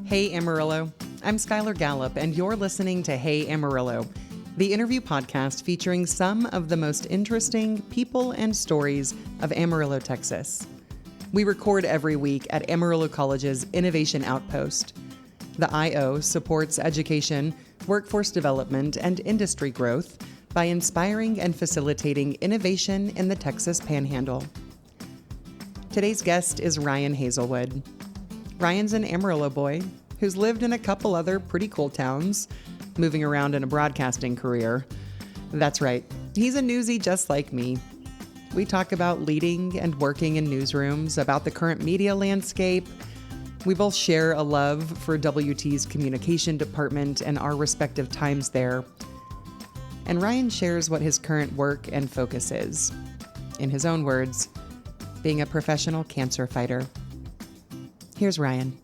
Hey Amarillo, I'm Skylar Gallup, and you're listening to Hey Amarillo, the interview podcast featuring some of the most interesting people and stories of Amarillo, Texas. We record every week at Amarillo College's Innovation Outpost. The IO supports education, workforce development, and industry growth by inspiring and facilitating innovation in the Texas Panhandle. Today's guest is Ryan Hazelwood. Ryan's an Amarillo boy who's lived in a couple other pretty cool towns, moving around in a broadcasting career. That's right, he's a newsie just like me. We talk about leading and working in newsrooms, about the current media landscape. We both share a love for WT's communication department and our respective times there. And Ryan shares what his current work and focus is. In his own words, being a professional cancer fighter. Here's Ryan.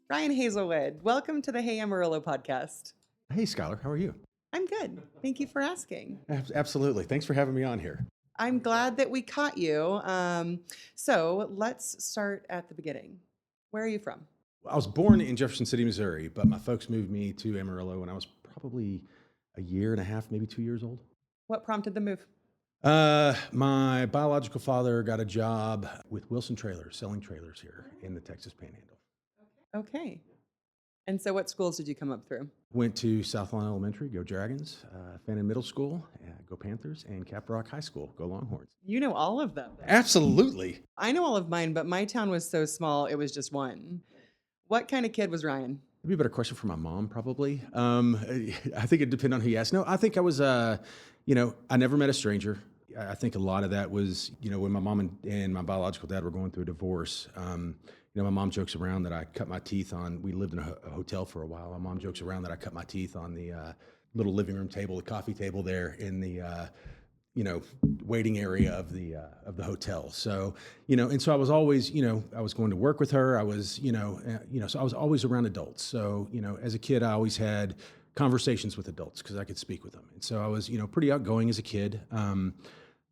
Ryan Hazelwood, welcome to the Hey Amarillo podcast. Hey, Skylar, how are you? I'm good. Thank you for asking. Absolutely. Thanks for having me on here. I'm glad that we caught you. So let's start at the beginning. Where are you from? I was born in Jefferson City, Missouri, but my folks moved me to Amarillo when I was probably a year and a half, maybe 2 years old. What prompted the move? My biological father got a job with Wilson Trailers, selling trailers here in the Texas Panhandle. Okay. And so what schools did you come up through? Went to South Lawn Elementary, go Dragons, Fannin Middle School, go Panthers, and Caprock High School, go Longhorns. You know all of them. Absolutely. I know all of mine, but my town was so small, it was just one. What kind of kid was Ryan? That'd be a better question for my mom, probably. I think it depended on who you asked. No, I think I was, I never met a stranger. I think a lot of that was, when my mom and my biological dad were going through a divorce. My mom jokes around that I cut my teeth on, we lived in a hotel for a while. My mom jokes around that I cut my teeth on the little living room table, the coffee table there in the, waiting area of the hotel. So, and so I was always, I was going to work with her. I was, so I was always around adults. So, as a kid, I always had conversations with adults because I could speak with them. And so I was, pretty outgoing as a kid.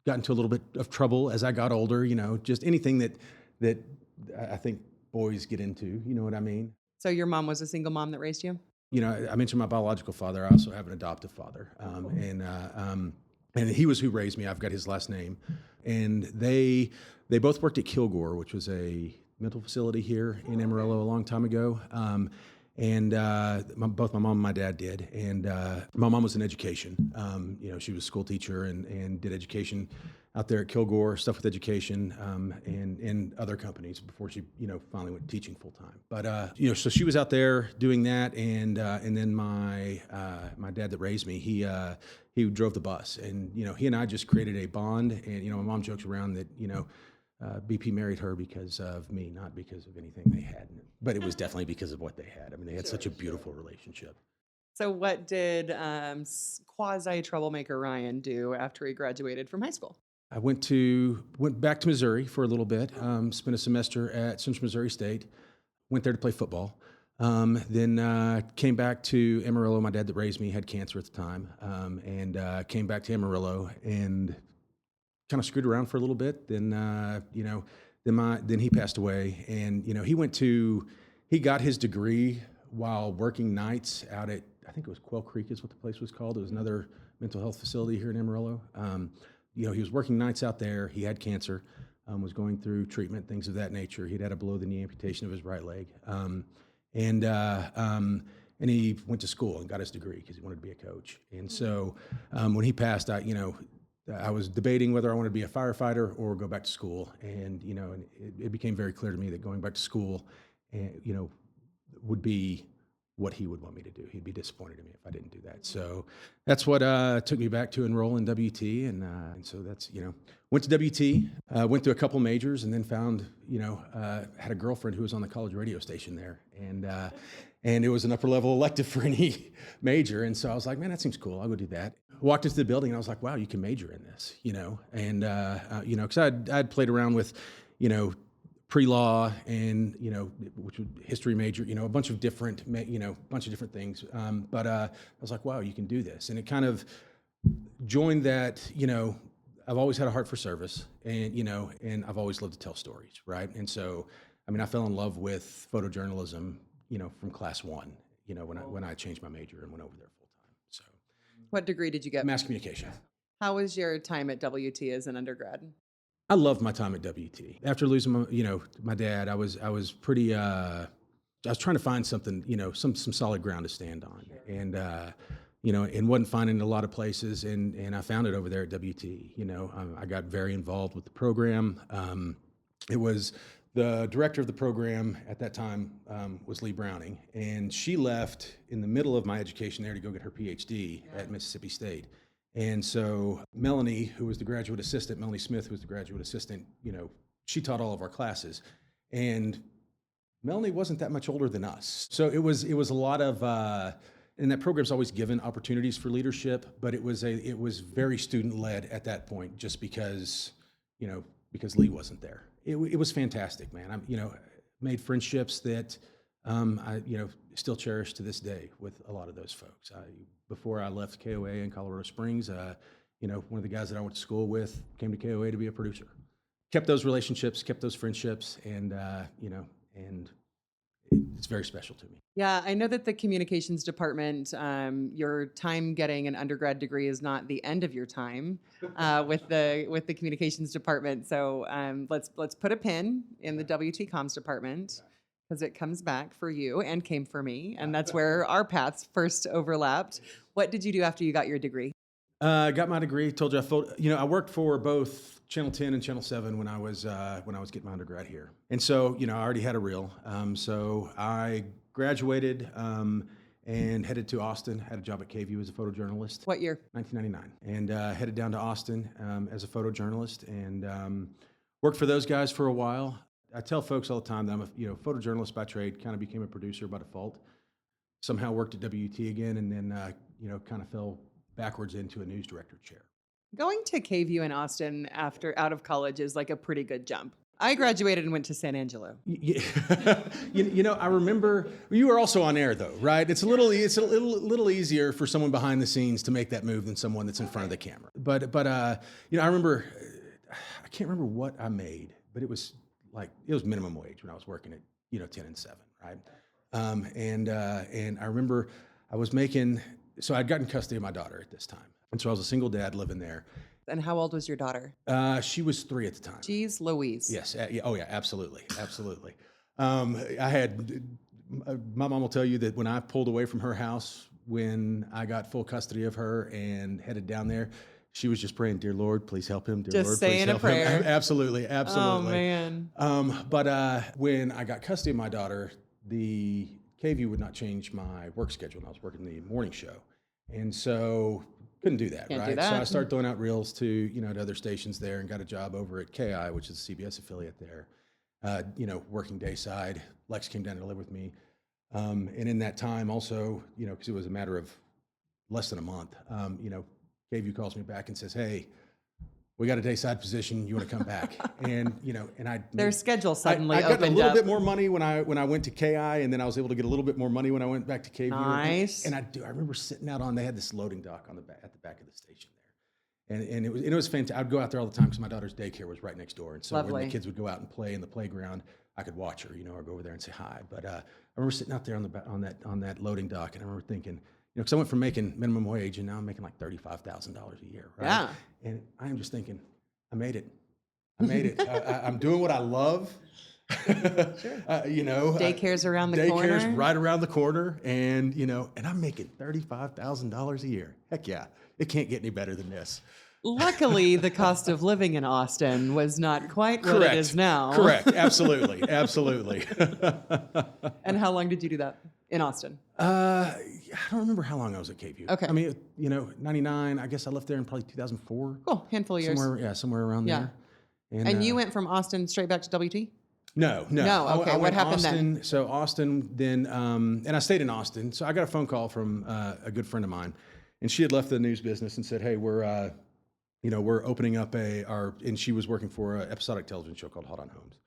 Got into a little bit of trouble as I got older, just anything that I think boys get into, you know what I mean? So your mom was a single mom that raised you? I mentioned my biological father. I also have an adoptive father. And he was who raised me. I've got his last name. And they both worked at Kilgore, which was a mental facility here in Amarillo a long time ago. Both my mom and my dad did. And my mom was in education. She was a school teacher and did education out there at Kilgore, stuff with education, and other companies before she, finally went teaching full time. But so she was out there doing that, and then my dad that raised me, he drove the bus, and he and I just created a bond. And my mom jokes around that BP married her because of me, not because of anything they had, but it was definitely because of what they had. I mean, they had such a beautiful relationship. So what did quasi-troublemaker Ryan do after he graduated from high school? I went back to Missouri for a little bit, spent a semester at Central Missouri State, went there to play football. Then came back to Amarillo. My dad that raised me had cancer at the time, and came back to Amarillo and kind of screwed around for a little bit. Then then he passed away, and he got his degree while working nights out at, I think it was Quail Creek is what the place was called. It was another mental health facility here in Amarillo. He was working nights out there. He had cancer, was going through treatment, things of that nature. He'd had a below-the-knee amputation of his right leg. And he went to school and got his degree because he wanted to be a coach. And so when he passed, I was debating whether I wanted to be a firefighter or go back to school. And, it became very clear to me that going back to school, would be what he would want me to do. He'd be disappointed in me if I didn't do that. So that's what took me back to enroll in WT. And so that's, went to WT, went through a couple majors, and then found, had a girlfriend who was on the college radio station there. And it was an upper level elective for any major. And so I was like, man, that seems cool. I'll go do that. Walked into the building and I was like, wow, you can major in this, and, because I'd played around with, pre-law and, which was history major, a bunch of different, things. But I was like, wow, you can do this. And it kind of joined that, I've always had a heart for service and, and I've always loved to tell stories. Right. And so I mean, I fell in love with photojournalism, from class one, when I changed my major and went over there full time. So, What degree did you get? mass communication. How was your time at WT as an undergrad? I loved my time at WT. After losing my dad, I was pretty. I was trying to find something, some solid ground to stand on, and and wasn't finding it a lot of places, and I found it over there at WT. I got very involved with the program. It was the director of the program at that time was Lee Browning, and she left in the middle of my education there to go get her PhD at Mississippi State. And so Melanie, who was the graduate assistant, Melanie Smith, who was the graduate assistant, she taught all of our classes. And Melanie wasn't that much older than us. So it was a lot of, and that program's always given opportunities for leadership, but it was very student-led at that point, just because Lee wasn't there. It was fantastic, man. I made friendships that I still cherish to this day with a lot of those folks. Before I left KOA in Colorado Springs, one of the guys that I went to school with came to KOA to be a producer. Kept those relationships, kept those friendships, and and it's very special to me. Yeah, I know that the communications department, your time getting an undergrad degree is not the end of your time with the communications department. So let's put a pin in the WT Comms department, because it comes back for you and came for me, and that's where our paths first overlapped. What did you do after you got your degree? Got my degree. Told you I worked for both Channel 10 and Channel 7 when I was getting my undergrad here, and so I already had a reel. So I graduated and headed to Austin. Had a job at KVUE as a photojournalist. What year? 1999, and headed down to Austin as a photojournalist, and worked for those guys for a while. I tell folks all the time that I'm a photojournalist by trade, kind of became a producer by default. Somehow worked at WT again, and then kind of fell backwards into a news director chair. Going to KVUE in Austin out of college is like a pretty good jump. I graduated and went to San Angelo. I remember you were also on air though, right? It's a little easier for someone behind the scenes to make that move than someone that's in front of the camera. But I remember, I can't remember what I made, but it was minimum wage when I was working at 10 and 7, right? And I remember I was making, so I'd gotten custody of my daughter at this time, and so I was a single dad living there. And how old was your daughter? She was 3 at the time. Jeez Louise. Yes. Oh yeah, absolutely. I had, my mom will tell you that when I pulled away from her house, when I got full custody of her and headed down there, she was just praying, "Dear Lord, please help him. Dear Lord, please help him." Absolutely. Oh man. But when I got custody of my daughter, the KVUE would not change my work schedule, and I was working the morning show, and so couldn't do that, Can't right? do that. So I started throwing out reels to to other stations there, and got a job over at KI, which is a CBS affiliate there. Working day side. Lex came down to live with me, and in that time also, because it was a matter of less than a month, KVUE calls me back and says, "Hey, we got a dayside position. You want to come back?" And Their schedule suddenly I got opened a little up. bit more money when I went to KI, and then I was able to get a little bit more money when I went back to KVUE. Nice. And I remember sitting out they had this loading dock at the back of the station there, and it was fantastic. I'd go out there all the time because my daughter's daycare was right next door, and so Lovely. when the kids would go out and play in the playground, I could watch her, or go over there and say hi. But I remember sitting out there on that loading dock, and I remember thinking, because I went from making minimum wage and now I'm making like $35,000 a year, right? Yeah. And I am just thinking, I made it. I'm doing what I love. Sure. Daycare's around the corner. Daycare's right around the corner, and and I'm making $35,000 a year. Heck yeah, it can't get any better than this. Luckily, the cost of living in Austin was not quite what Correct. it is now. Correct. Absolutely. And how long did you do that in Austin? I don't remember how long I was at KVUE. Okay. I mean, 99. I guess I left there in probably 2004. Cool, handful of years. Somewhere around there. And you went from Austin straight back to WT? No. Okay. What happened Austin, then? So Austin, then, and I stayed in Austin. So I got a phone call from a good friend of mine, and she had left the news business and said, "Hey, we're opening up and she was working for an episodic television show called Hot on Homes,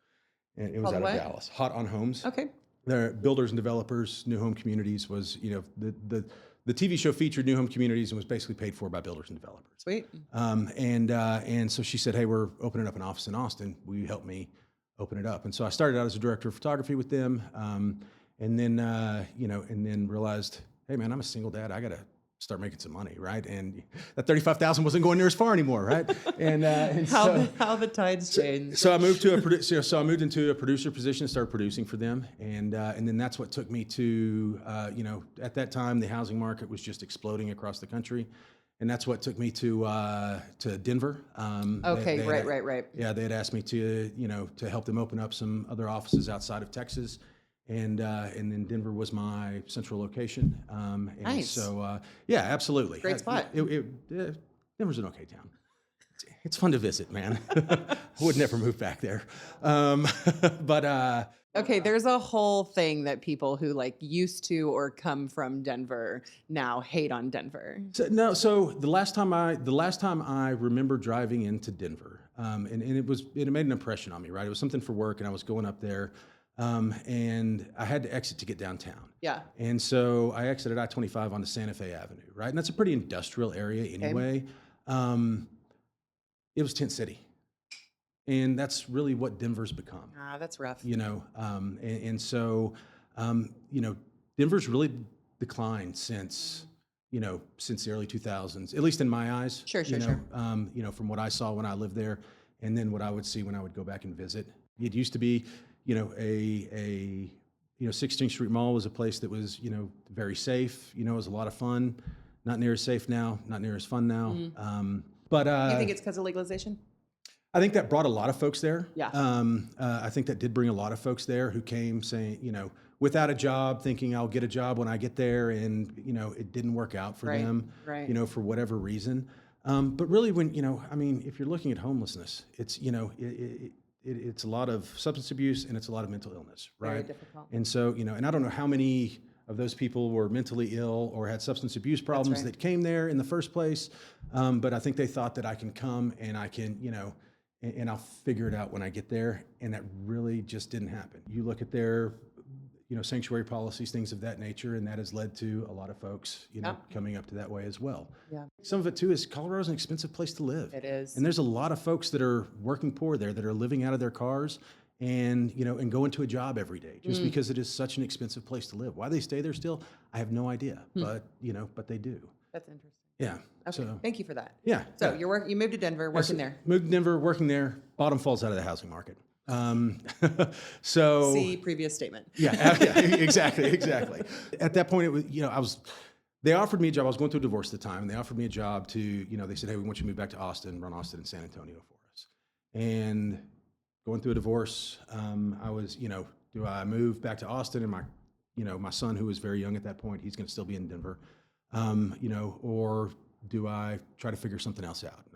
and it was out of Dallas. Hot on Homes. Okay. They're builders and developers. New home communities was, the TV show featured new home communities and was basically paid for by builders and developers. Sweet. And so she said, "Hey, we're opening up an office in Austin. Will you help me open it up. And so I started out as a director of photography with them, and then realized, hey man, I'm a single dad. I got to start making some money, right? And that 35,000 wasn't going near as far anymore, right? And how the tides change. So I moved to so I moved into a producer position, started producing for them, and then that's what took me to at that time the housing market was just exploding across the country. And that's what took me to Denver. Okay, right. Yeah, they had asked me to help them open up some other offices outside of Texas, and then Denver was my central location. And nice. So yeah, absolutely. Great spot. Denver's an okay town. It's fun to visit, man. I would never move back there, but. Okay, there's a whole thing that people who like used to or come from Denver now hate on Denver. So the last time I remember driving into Denver, and it made an impression on me, right? It was something for work, and I was going up there, and I had to exit to get downtown. Yeah. And so I exited I-25 onto Santa Fe Avenue, right? And that's a pretty industrial area anyway. Okay. It was tent city. And that's really what Denver's become. Ah, that's rough. So Denver's really declined since the early 2000s, at least in my eyes. Sure. From what I saw when I lived there, and then what I would see when I would go back and visit. It used to be, a 16th Street Mall was a place that was, very safe. It was a lot of fun. Not near as safe now. Not near as fun now. Mm-hmm. But you think it's because of legalization? I think that brought a lot of folks there. Yeah. I think that did bring a lot of folks there who came saying, without a job, thinking I'll get a job when I get there, and it didn't work out for them, right. For whatever reason. But really, when if you're looking at homelessness, it's it's a lot of substance abuse and it's a lot of mental illness, right? Very difficult. And so and I don't know how many of those people were mentally ill or had substance abuse problems that came there in the first place, but I think they thought that I can come and I can and I'll figure it out when I get there. And that really just didn't happen. You look at their, sanctuary policies, things of that nature, and that has led to a lot of folks, coming up to that way as well. Yeah. Some of it too is Colorado's an expensive place to live. It is. And there's a lot of folks that are working poor there that are living out of their cars and, and going to a job every day just because it is such an expensive place to live. Why they stay there still, I have no idea, but they do. That's interesting. Yeah. Okay. So, thank you for that. Yeah. So you moved to Denver, working there. Moved to Denver, working there. Bottom falls out of the housing market. So see previous statement. Yeah, exactly. At that point, it was, they offered me a job. I was going through a divorce at the time, and they offered me a job to, they said, hey, we want you to move back to Austin, run Austin and San Antonio for us. And going through a divorce, I was, do I move back to Austin and my son, who was very young at that point, he's going to still be in Denver. Or do I try to figure something else out?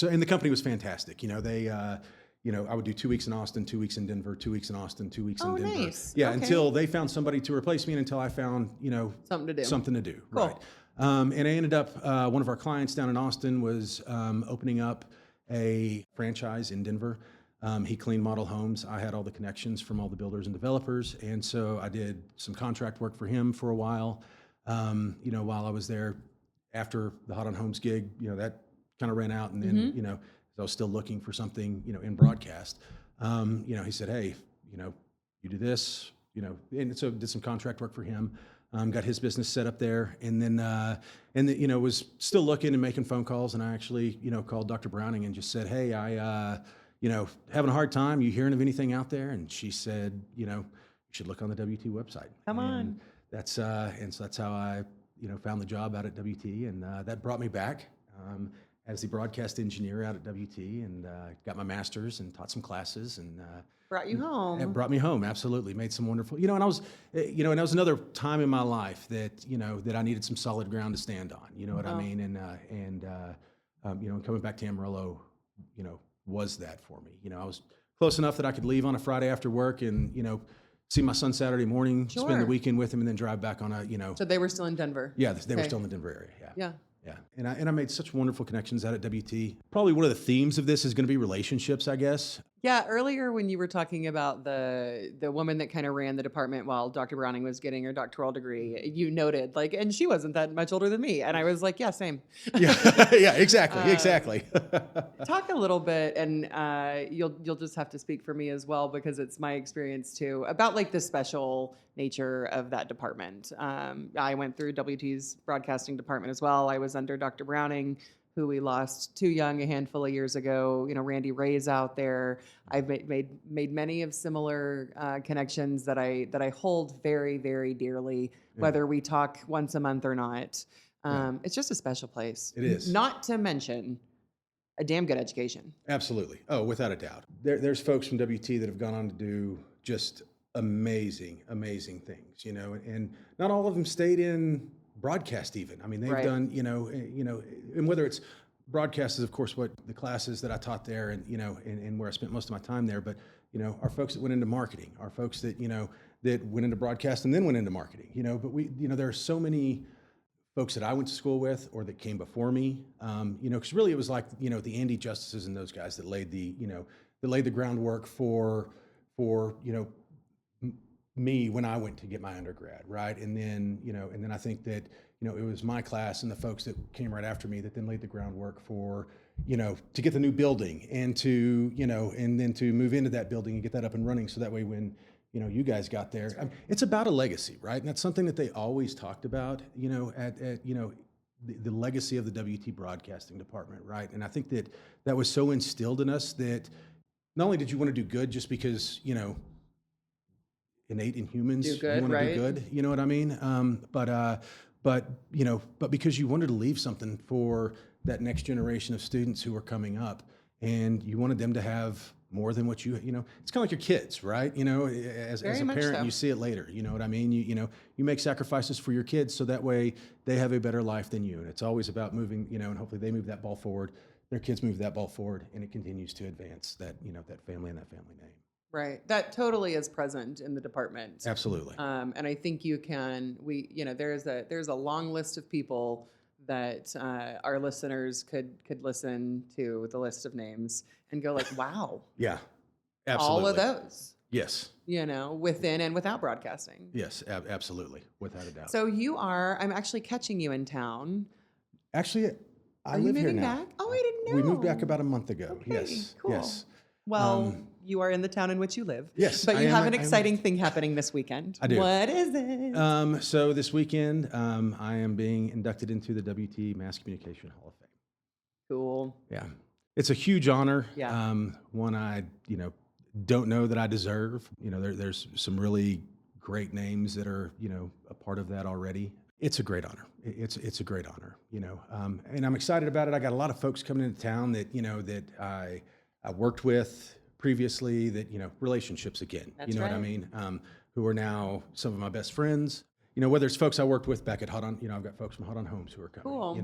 And the company was fantastic. They, I would do 2 weeks in Austin, 2 weeks in Denver, 2 weeks in Austin, 2 weeks in Denver. Nice. Yeah, okay. Until they found somebody to replace me and until I found, something to do. Cool. Right. And I ended up, one of our clients down in Austin was opening up a franchise in Denver. He cleaned model homes. I had all the connections from all the builders and developers. And so I did some contract work for him for a while. While I was there, after the Hot on Homes gig, that kind of ran out. And then, as I was still looking for something, in broadcast, he said, hey, you do this, and so did some contract work for him, got his business set up there. And then, was still looking and making phone calls. And I actually, called Dr. Browning and just said, hey, I, having a hard time. You hearing of anything out there? And she said, you should look on the WT website. Come on. That's and so that's how I found the job out at WT, and that brought me back as the broadcast engineer out at WT, and got my master's and taught some classes, and brought you home. It brought me home, absolutely. Made some wonderful, and I was, and that was another time in my life that that I needed some solid ground to stand on. You know what I mean? And coming back to Amarillo, was that for me. I was close enough that I could leave on a Friday after work and see my son Saturday morning, spend the weekend with him, and then drive back on a, So they were still in Denver? Yeah, they were still in the Denver area, Yeah. Yeah, and I made such wonderful connections out at WT. Probably one of the themes of this is going to be relationships, I guess. Yeah, earlier when you were talking about the woman that kind of ran the department while Dr. Browning was getting her doctoral degree, you noted like, and she wasn't that much older than me, and I was like, yeah, same. Yeah, yeah, exactly, Um, exactly. Talk a little bit, and you'll just have to speak for me as well because it's my experience too about like the special nature of that department. I went through WT's broadcasting department as well. I was under Dr. Browning, who we lost too young a handful of years ago. You know, Randy Ray's out there. I've made many of similar connections that I hold very, very dearly, whether we talk once a month or not. It's just a special place. It is. Not to mention a damn good education. Absolutely. Oh, without a doubt. There's folks from WT that have gone on to do just amazing, amazing things, you know, and not all of them stayed in broadcast even. I mean, they've done, and whether it's broadcast is, of course, what the classes that I taught there and, and where I spent most of my time there. But, our folks that went into marketing, our folks that, that went into broadcast and then went into marketing, but there are so many folks that I went to school with or that came before me, because really it was like, the Andy Justices and those guys that laid the groundwork for me when I went to get my undergrad, right? And then I think that, it was my class and the folks that came right after me that then laid the groundwork for, to get the new building and to, and then to move into that building and get that up and running. So that way when, you guys got there, I mean, it's about a legacy, right? And that's something that they always talked about, at the legacy of the WT broadcasting department, right? And I think that was so instilled in us that not only did you want to do good just because, innate in humans, do good, you want to right? do good, you know what I mean? But because you wanted to leave something for that next generation of students who are coming up, and you wanted them to have more than what it's kind of like your kids, right? As a parent, so. You see it later. You know what I mean? You make sacrifices for your kids so that way they have a better life than you. And it's always about moving, and hopefully they move that ball forward. Their kids move that ball forward, and it continues to advance that, that family and that family name. Right. That totally is present in the department. Absolutely. And I think there's a long list of people that our listeners could listen to the list of names and go like, wow. Yeah. Absolutely. All of those. Yes. Within and without broadcasting. Yes, absolutely. Without a doubt. So I'm actually catching you in town. Actually, I live here now. Are you moving back? Oh, I didn't know. We moved back about a month ago. Okay, Yes. cool. Yes. Well, you are in the town in which you live. Yes, But I you am. have an exciting thing happening this weekend. I do. What is it? So this weekend, I am being inducted into the WT Mass Communication Hall of Fame. Cool. Yeah. It's a huge honor. Yeah. One I, don't know that I deserve. There's some really great names that are, a part of that already. It's a great honor. It's a great honor, and I'm excited about it. I got a lot of folks coming into town that, that I worked with previously, that, relationships again, That's what I right. mean, who are now some of my best friends, whether it's folks I worked with back at Hot On, I've got folks from Hot On Homes who are coming, Cool.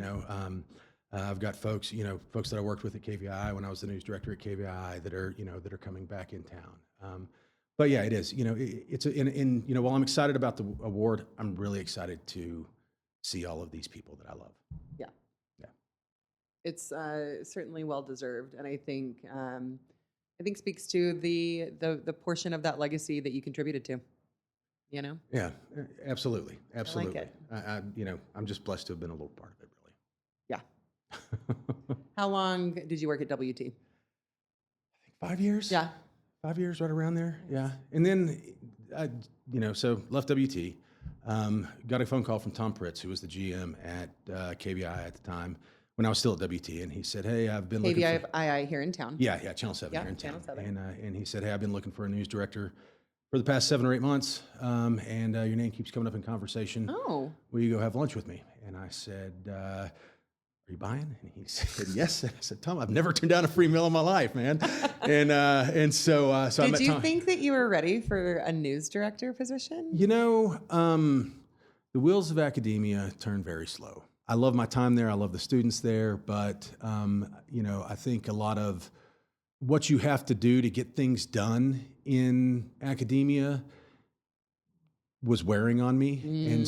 I've got folks, folks that I worked with at KVI when I was the news director at KVI that are coming back in town. But yeah, it is, while I'm excited about the award, I'm really excited to see all of these people that I love. Yeah. Yeah. It's certainly well deserved, and I think speaks to the portion of that legacy that you contributed to. Yeah, absolutely, absolutely. it. I'm just blessed to have been a little part of it, really. Yeah. How long did you work at WT? I think 5 years. Yeah. 5 years, right around there. Yeah, and then so left WT. Got a phone call from Tom Pritz, who was the GM at KBI at the time when I was still at WT, and he said, "Hey, I've been looking for KBI here in town." Yeah, Channel 7 Yeah, here in town. Channel 7. And he said, "Hey, I've been looking for a news director for the past 7 or 8 months, and your name keeps coming up in conversation. Oh. Will you go have lunch with me?" And I said, "Are you buying?" And he said, "Yes." And I said, "Tom, I've never turned down a free meal in my life, man." and so I met Tom. Did you think that you were ready for a news director position? The wheels of academia turn very slow. I love my time there. I love the students there. But, I think a lot of what you have to do to get things done in academia was wearing on me. And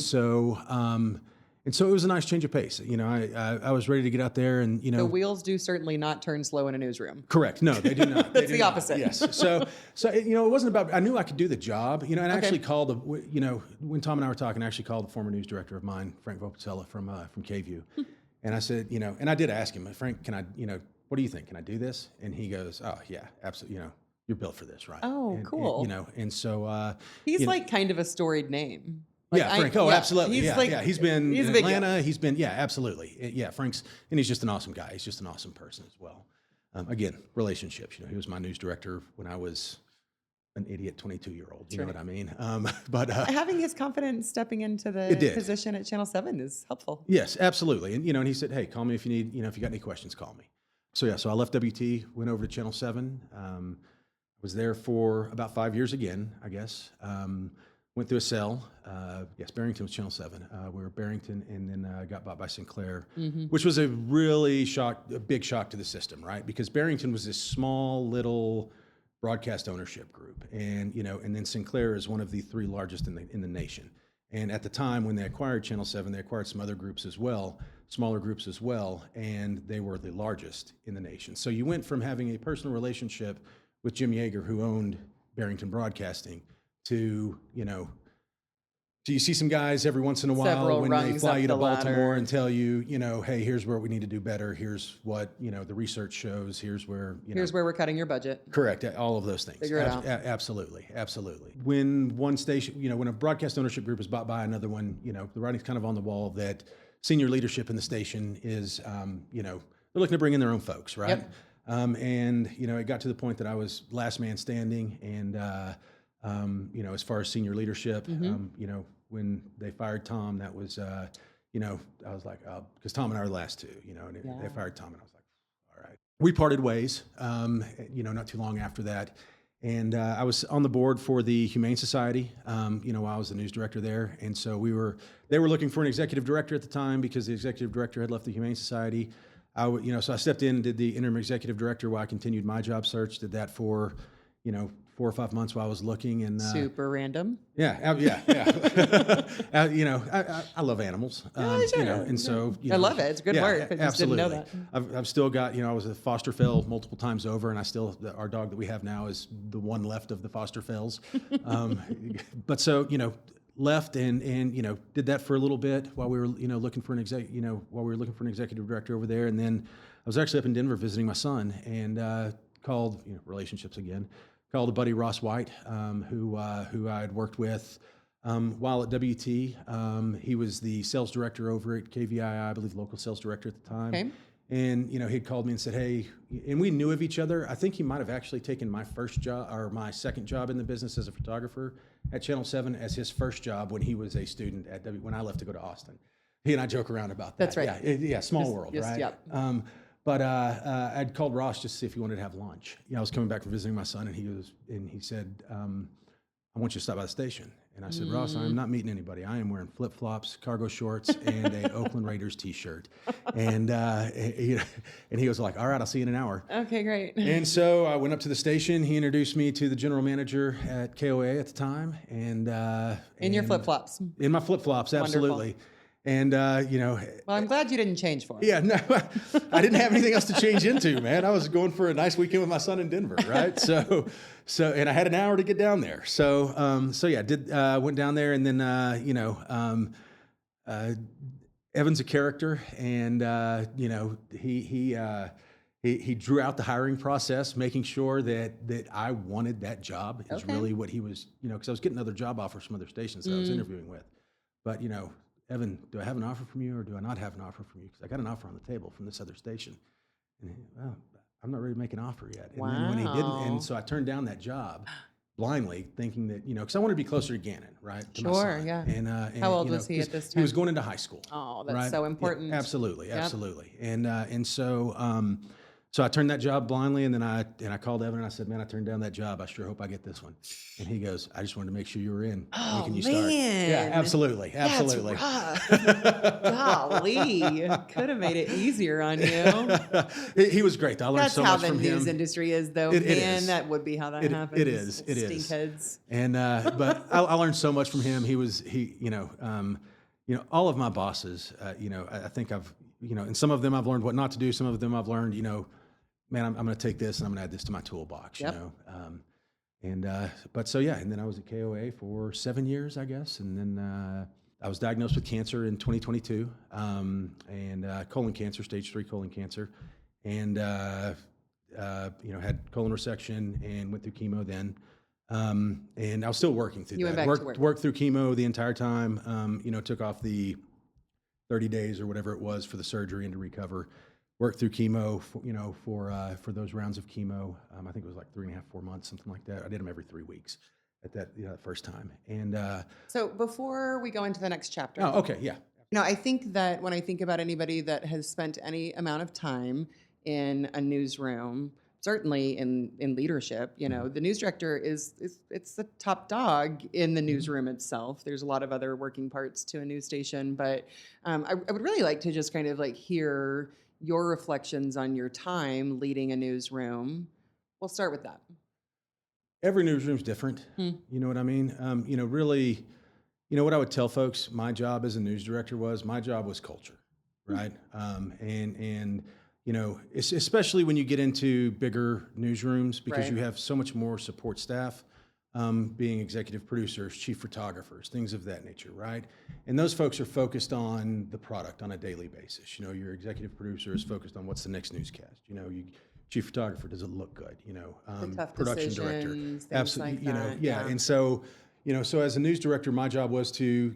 And so it was a nice change of pace. I was ready to get out there and, The wheels do certainly not turn slow in a newsroom. Correct. No, they do not. It's the opposite. Yes. So it wasn't about, I knew I could do the job, and I actually called, when Tom and I were talking, I actually called the former news director of mine, Frank Vopacella from K-View. And I said, and I did ask him, Frank, can I, what do you think? Can I do this? And he goes, oh yeah, absolutely. You're built for this, right? Oh, cool. And so, he's like kind of a storied name. Frank. Absolutely. He's been in Atlanta. Deal. He's been, absolutely. Yeah, Frank's, and he's just an awesome guy. He's just an awesome person as well. Again, relationships. He was my news director when I was an idiot 22-year-old. You know what I mean? But having his confidence stepping into the position at Channel 7 is helpful. Yes, absolutely. And and he said, hey, call me if you need, if you got any questions, call me. So I left WT, went over to Channel 7. Was there for about 5 years again, I guess. Went through a sell. Yes, Barrington was Channel 7. We were Barrington, and then got bought by Sinclair, which was a really big shock to the system, right? Because Barrington was this small little broadcast ownership group, and and then Sinclair is one of the 3 largest in the nation. And at the time when they acquired Channel 7, they acquired some other groups as well, smaller groups as well, and they were the largest in the nation. So you went from having a personal relationship with Jim Yeager, who owned Barrington Broadcasting, to do you see some guys every once in a while when they fly you to Baltimore and tell you, hey, here's where we need to do better. Here's what, the research shows. Here's where, here's where we're cutting your budget. Correct. All of those things. Figure it out. Absolutely. Absolutely. When one station, when a broadcast ownership group is bought by another one, the writing's kind of on the wall that senior leadership in the station is, they're looking to bring in their own folks, right? Yep. And, it got to the point that I was last man standing, and, as far as senior leadership, when they fired Tom, that was, I was like, because Tom and I were the last 2, and they fired Tom, and I was like, all right. We parted ways, not too long after that. And I was on the board for the Humane Society, while I was the news director there. And so they were looking for an executive director at the time because the executive director had left the Humane Society. So I stepped in and did the interim executive director while I continued my job search, did that for, 4 or 5 months while I was looking. And super random. Yeah. I love animals. And so I love it. It's good work. I just didn't know that. I've still got, I was a foster fel multiple times over, and our dog that we have now is the one left of the foster fels. But so, left and did that for a little bit while we were looking for an executive director over there. And then I was actually up in Denver visiting my son, and called relationships again. Called a buddy, Ross White, who I had worked with while at WT. He was the sales director over at KVII, I believe, local sales director at the time. Okay. And he'd called me and said, hey, and we knew of each other. I think he might have actually taken my first job or my second job in the business as a photographer at Channel 7 as his first job when he was a student at when I left to go to Austin. He and I joke around about that. That's right. Yeah, small world, right? Yep. But I'd called Ross just to see if he wanted to have lunch. I was coming back from visiting my son, and he said, I want you to stop by the station. And I said, Ross, I'm not meeting anybody. I am wearing flip-flops, cargo shorts, and a Oakland Raiders T-shirt. And he was like, all right, I'll see you in an hour. Okay, great. And so I went up to the station. He introduced me to the general manager at KOA at the time. And in your flip-flops. In my flip-flops, absolutely. Wonderful. And, well, I'm glad you didn't change for it. Yeah, no, I didn't have anything else to change into, man. I was going for a nice weekend with my son in Denver, right? So, and I had an hour to get down there. So went down there, and then, Evan's a character, and, he drew out the hiring process, making sure that I wanted that job is really what he was, because I was getting other job offers from other stations that I was interviewing with. But, Evan, do I have an offer from you or do I not have an offer from you? Because I got an offer on the table from this other station. And well, I'm not ready to make an offer yet. And then when he didn't, and so I turned down that job blindly, thinking that, because I wanted to be closer to Gannon, right? To my son. Yeah. And how old was he at this time? He was going into high school. Oh, that's right? so important. Yeah, absolutely. And so I turned that job blindly, and then I called Evan and I said, man, I turned down that job. I sure hope I get this one. And he goes, I just wanted to make sure you were in. Oh, when can you start? Man. Yeah, absolutely. That's rough. Golly. Could have made it easier on you. He was great. I learned so much from him. That's how the news industry is, though. It man, is. That would be how that happens. It is. Stinkheads. And but I learned so much from him. all of my bosses, I think and some of them I've learned what not to do. Some of them I've learned, man, I'm going to take this and I'm going to add this to my toolbox, Yep. But so, yeah. And then I was at KOA for 7 years, I guess. And then I was diagnosed with cancer in 2022, and colon cancer, stage 3 colon cancer. And, had colon resection and went through chemo then. And I was still working through that. Worked through chemo the entire time. Took off the 30 days or whatever it was for the surgery and to recover. Worked through chemo, for those rounds of chemo. I think it was like 3.5, 4 months, something like that. I did them every 3 weeks at that first time. And so before we go into the next chapter. Oh, okay, yeah. I think that when I think about anybody that has spent any amount of time in a newsroom, certainly in leadership, the news director it's the top dog in the newsroom itself. There's a lot of other working parts to a news station, but I would really like to just kind of like hear your reflections on your time leading a newsroom. We'll start with that. Every newsroom's different. You know what I mean? Really, what I would tell folks, my job as a news director was culture, right? Especially when you get into bigger newsrooms, because Right. you have so much more support staff, being executive producers, chief photographers, things of that nature, right? And those folks are focused on the product on a daily basis. Your executive producer is focused on what's the next newscast. Chief photographer, does it look good? The tough production director, decisions, things absolutely. like that. Yeah. And so, so as a news director, my job was to,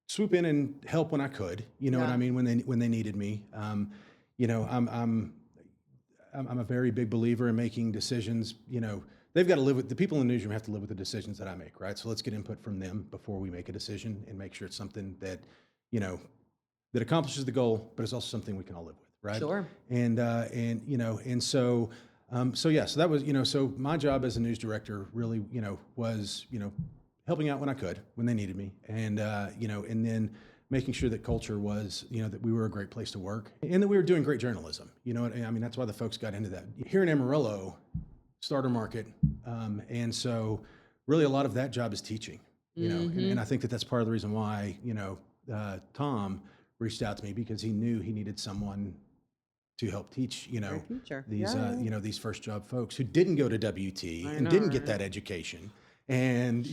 swoop in and help when I could. You know what I mean? When they needed me. I'm a very big believer in making decisions. They've got to live with the people in the newsroom have to live with the decisions that I make, right? So let's get input from them before we make a decision and make sure it's something that, that accomplishes the goal, but it's also something we can all live with, right? Sure. So that was, so my job as a news director really, was, helping out when I could, when they needed me, and then making sure that culture was, that we were a great place to work and that we were doing great journalism. That's why the folks got into that. Here in Amarillo, starter market, and so really a lot of that job is teaching, and I think that that's part of the reason why, Tom reached out to me, because he knew he needed someone to help teach, these first job folks who didn't go to WT and didn't get that education. And,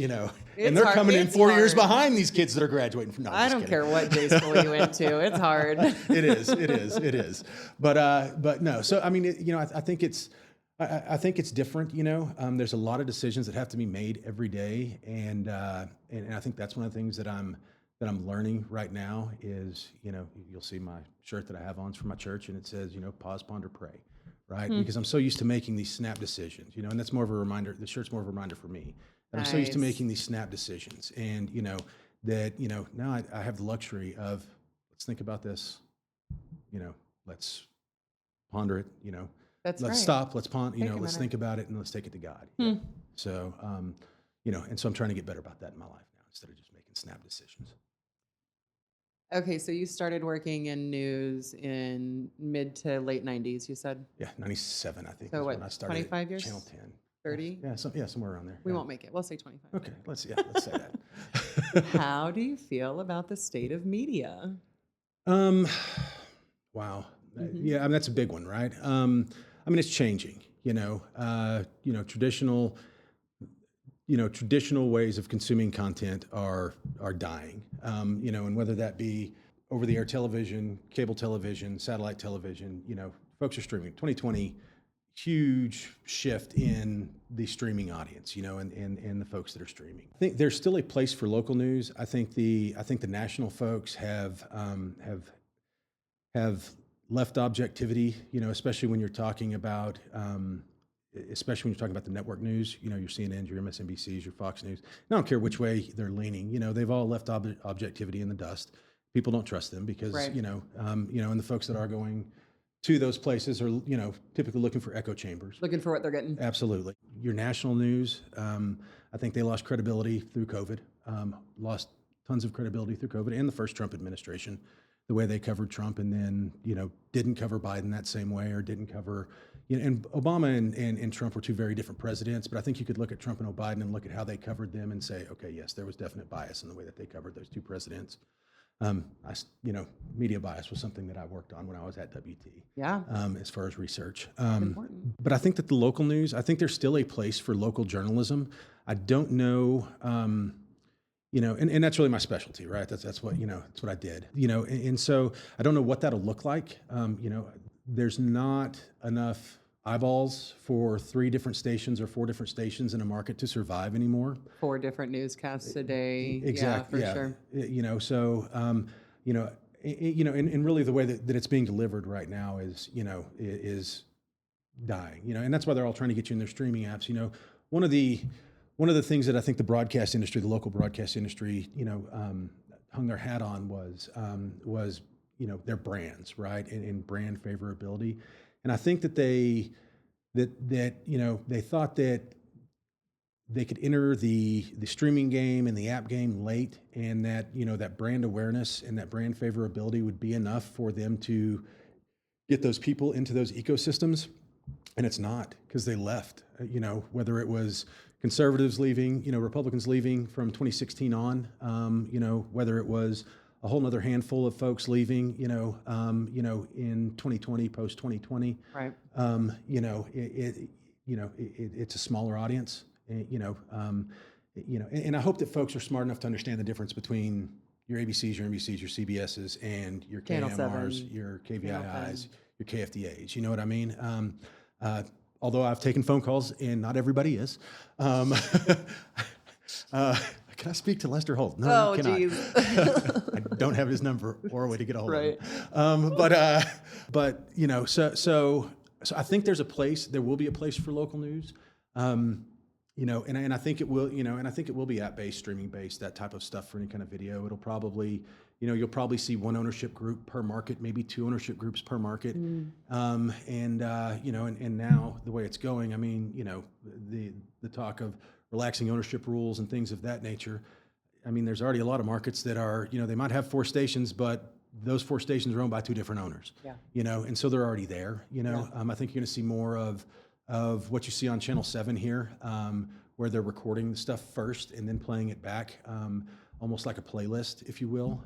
and they're coming in 4 years behind these kids that are graduating from. No, I don't care what J school you went to. It's hard. It is. But no. So, I mean, I think it's different, there's a lot of decisions that have to be made every day. And I think that's one of the things that I'm learning right now is, you'll see my shirt that I have on is from my church, and it says, pause, ponder, pray. Right. Because I'm so used to making these snap decisions, and that's more of a reminder. The shirt's more of a reminder for me that I'm so used to making these snap decisions, and, that, now I have the luxury of, let's think about this, let's ponder it, let's stop, let's ponder, let's think about it, and let's take it to God. Yeah. So, and so I'm trying to get better about that in my life now, instead of just making snap decisions. Okay, so you started working in news in mid to late 90s, you said? Yeah, 97, I think. So when I started 25 years? Channel 10. 30? Yeah, somewhere around there. We won't make it. We'll say 25. Okay, let's say that. How do you feel about the state of media? Wow. Yeah, I mean, that's a big one, right? It's changing, traditional ways of consuming content are dying, and whether that be over-the-air television, cable television, satellite television, folks are streaming. 2020, huge shift in the streaming audience, and the folks that are streaming. I think there's still a place for local news. I think the national folks have left objectivity, especially when you're talking about. Especially when you're talking about the network news, your CNNs, your MSNBCs, your Fox News. I don't care which way they're leaning. They've all left objectivity in the dust. People don't trust them because, right. And the folks that are going to those places are, typically looking for echo chambers. Looking for what they're getting. Absolutely. Your national news, I think they lost credibility through COVID, lost tons of credibility through COVID and the first Trump administration, the way they covered Trump, and then, didn't cover Biden that same way, or didn't cover, and Obama and Trump were two very different presidents, but I think you could look at Trump and Biden and look at how they covered them and say, okay, yes, there was definite bias in the way that they covered those two presidents. Media bias was something that I worked on when I was at WT. Yeah. As far as research. Important. But I think that the local news, I think there's still a place for local journalism. I don't know, and that's really my specialty, right? That's what, that's what I did, and so I don't know what that'll look like. There's not enough eyeballs for 3 different stations or 4 different stations in a market to survive anymore. 4 different newscasts a day. Exactly. Yeah, for sure. And really the way that it's being delivered right now is dying, and that's why they're all trying to get you in their streaming apps. One of the things that I think the broadcast industry, the local broadcast industry, hung their hat on was their brands, right, and brand favorability. And I think that they thought that they could enter the streaming game and the app game late, and that that brand awareness and that brand favorability would be enough for them to get those people into those ecosystems. And it's not, because they left. Whether it was conservatives leaving, Republicans leaving from 2016 on, whether it was a whole other handful of folks leaving, in 2020, post 2020. Right. It's a smaller audience, and I hope that folks are smart enough to understand the difference between your ABCs, your NBCs, your CBSs, and your Channel KMRs, 7, your KVIIs, your KFDAs. You know what I mean? Although I've taken phone calls, and not everybody is. Can I speak to Lester Holt? No, you cannot. Geez. I don't have his number or a way to get a hold Right. of him. So I think there will be a place for local news. And I think it will, and I think it will be app-based, streaming-based, that type of stuff for any kind of video. It'll probably, you'll probably see 1 ownership group per market, maybe 2 ownership groups per market. And now the way it's going, the talk of relaxing ownership rules and things of that nature. There's already a lot of markets that are, they might have 4 stations, but those 4 stations are owned by 2 different owners. Yeah. And so they're already there. I think you're going to see more of what you see on Channel 7 here, where they're recording the stuff first and then playing it back, almost like a playlist, if you will.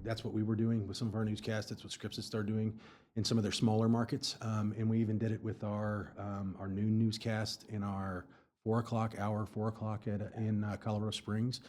That's what we were doing with some of our newscasts. That's what Scripps has started doing in some of their smaller markets. And we even did it with our noon newscast in our 4 o'clock in Colorado Springs.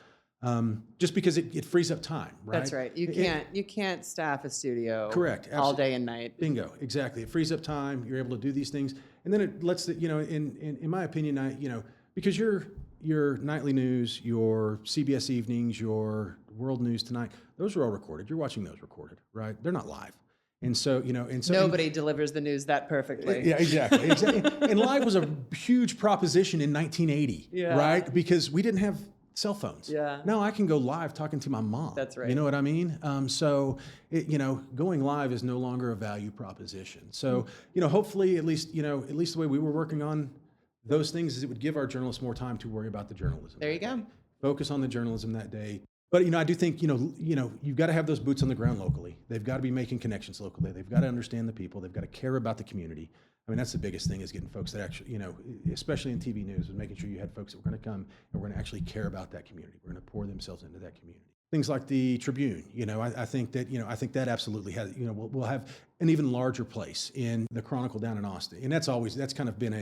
Just because it frees up time, right? That's right. You can't staff a studio. Correct. All day and night. Bingo. Exactly. It frees up time. You're able to do these things, and then it lets in my opinion, because your nightly news, your CBS evenings, your World News Tonight, those are all recorded. You're watching those recorded, right? They're not live. And so, nobody delivers the news that perfectly. Yeah, exactly. And live was a huge proposition in 1980, right? Because we didn't have cell phones. Yeah. Now I can go live talking to my mom. That's right. You know what I mean? Going live is no longer a value proposition. So, hopefully at least the way we were working on those things is it would give our journalists more time to worry about the journalism. There you go. Focus on the journalism that day. But, I do think, you've got to have those boots on the ground locally. They've got to be making connections locally. They've got to understand the people. They've got to care about the community. That's the biggest thing, is getting folks that actually, especially in TV news, is making sure you had folks that were going to come and we're going to actually care about that community. We're going to pour themselves into that community. Things like the Tribune, I think that absolutely has, will have an even larger place in the Chronicle down in Austin. And that's kind of been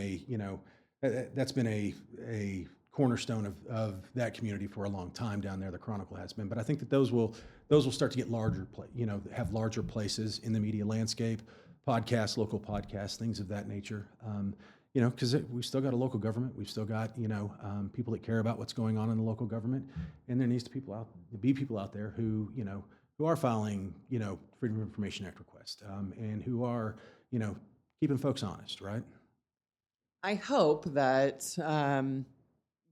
a cornerstone of that community for a long time down there. The Chronicle has been, but I think that those will start to get larger, have larger places in the media landscape. Podcasts, local podcasts, things of that nature. Because we've still got a local government. We've still got, people that care about what's going on in the local government. And there needs to be people out there who are filing, Freedom of Information Act requests, and who are, keeping folks honest, right? I hope that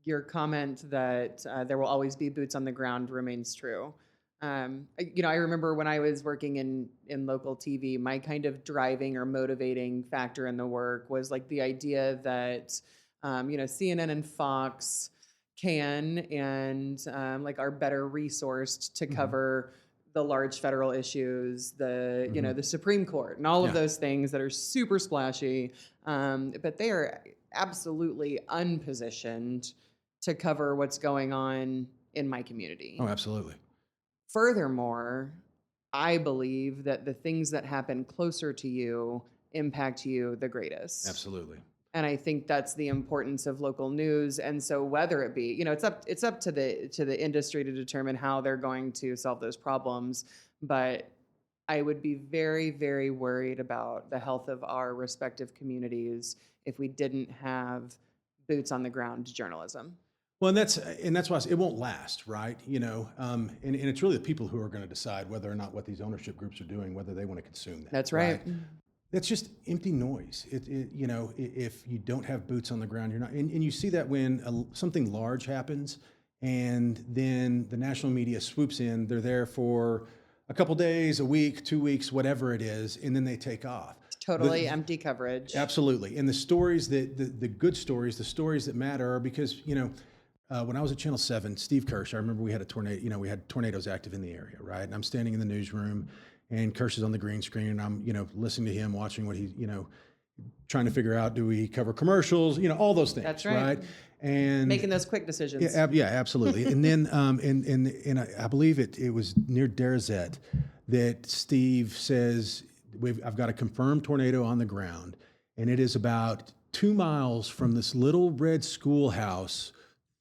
your comment that there will always be boots on the ground remains true. I remember when I was working in local TV, my kind of driving or motivating factor in the work was like the idea that, CNN and Fox can and are better resourced to cover the large federal issues, the Supreme Court and all of those things that are super splashy, but they are absolutely unpositioned to cover what's going on in my community. Oh, absolutely. Furthermore, I believe that the things that happen closer to you impact you the greatest. Absolutely. And I think that's the importance of local news. And so whether it be, it's up to the industry to determine how they're going to solve those problems. But I would be very, very worried about the health of our respective communities if we didn't have boots on the ground journalism. Well, and that's why it won't last, right? And it's really the people who are going to decide whether or not what these ownership groups are doing, whether they want to consume that. That's right. That's just empty noise. If you don't have boots on the ground, you're not. And you see that when something large happens, and then the national media swoops in. They're there for a couple days, a week, 2 weeks, whatever it is, and then they take off. Totally empty coverage. Absolutely. And the stories the good stories, the stories that matter, are because when I was at Channel 7, Steve Kirsch, I remember we had a tornado. We had tornadoes active in the area, right? And I'm standing in the newsroom, and Kirsch is on the green screen, and I'm, listening to him, watching what he's, trying to figure out, do we cover commercials, all those things. That's right. And making those quick decisions. Yeah, absolutely. And then, and I believe it was near Derzet that Steve says, I've got a confirmed tornado on the ground, and it is about 2 miles from this little red schoolhouse,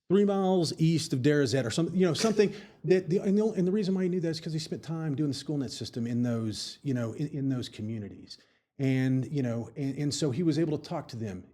3 miles east of Derzet, or something, something that and the reason why he knew that is because he spent time doing the school net system in those, in those communities. And, and so he was able to talk to them